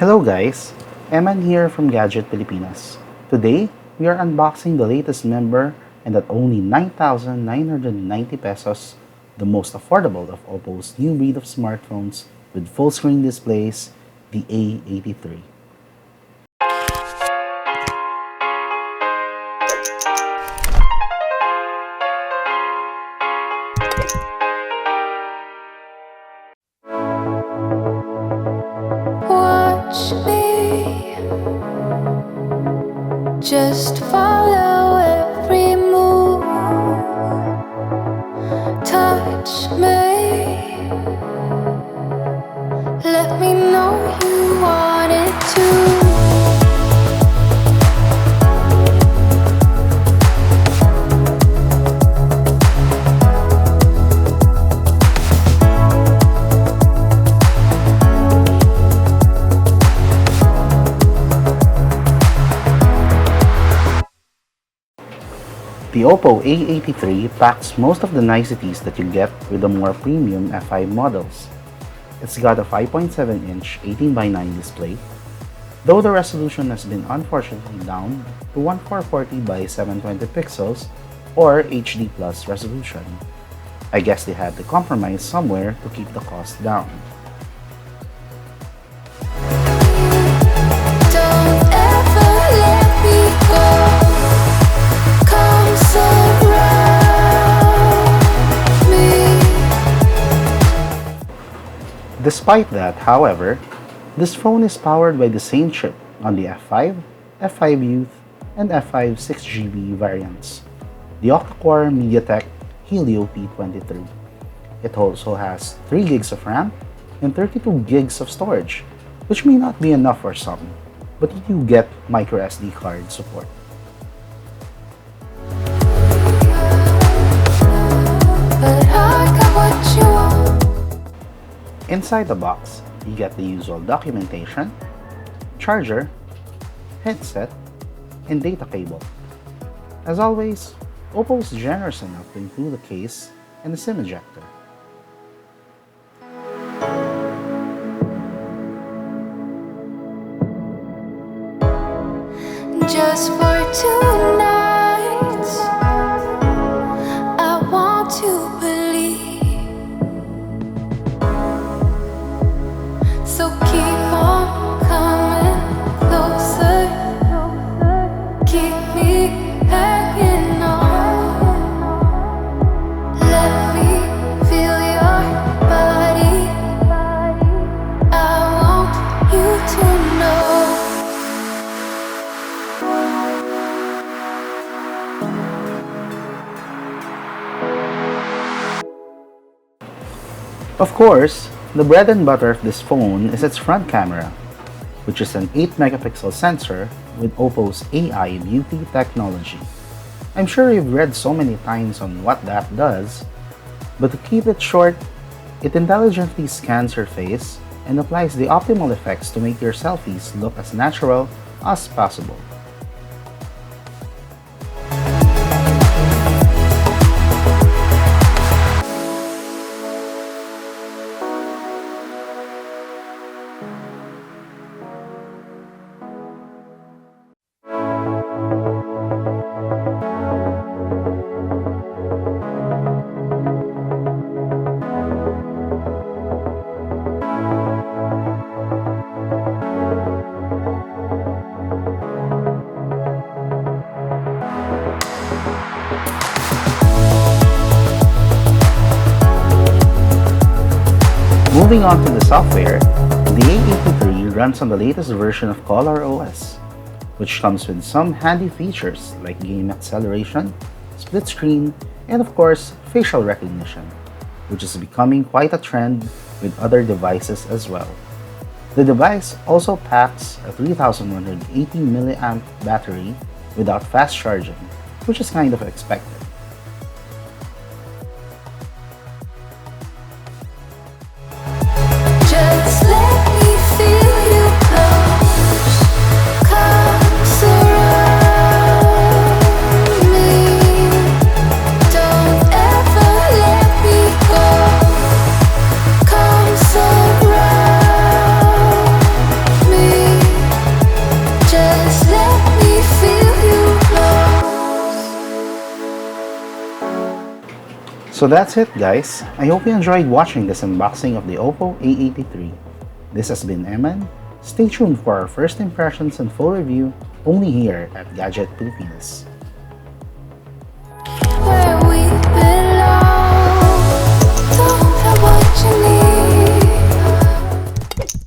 Hello guys, Eman here from Gadget Pilipinas. Today, we are unboxing the latest member and at only 9,990 pesos, the most affordable of OPPO's new breed of smartphones with full screen displays, the A83. Watch me, just follow every move. Touch me, let me know you want it too. The OPPO A83 packs most of the niceties that you get with the more premium F5 models. It's got a 5.7-inch 18:9 display, though the resolution has been unfortunately down to 1440 by 720 pixels or HD Plus resolution. I guess they had to compromise somewhere to keep the cost down. Don't ever let me go. Come surround me. Despite that, however, this phone is powered by the same chip on the F5, F5 Youth, and F5 6GB variants, the octa-core MediaTek Helio P23. It also has 3 gigs of RAM and 32 gigs of storage, which may not be enough for some, but you do get microSD card support. But I got what you want. Inside the box, you get the usual documentation, charger, headset, and data cable. As always, OPPO is generous enough to include a case and a SIM ejector. Just for 2 nights, I want to believe. So keep on coming closer, keep me hanging on. Let me feel your body. I want you to know. Of course, the bread and butter of this phone is its front camera, which is an 8-megapixel sensor with OPPO's AI beauty technology. I'm sure you've read so many times on what that does, but to keep it short, it intelligently scans your face and applies the optimal effects to make your selfies look as natural as possible. Moving on to the software, the A83 runs on the latest version of ColorOS, which comes with some handy features like game acceleration, split screen, and of course, facial recognition, which is becoming quite a trend with other devices as well. The device also packs a 3180 mAh battery without fast charging, which is kind of expected. Just let me feel you close. Come surround me. Don't ever let me go. Come surround me. So that's it guys. I hope you enjoyed watching this unboxing of the OPPO A83. This has been Eman. Stay tuned for our first impressions and full review only here at Gadget Pilipinas.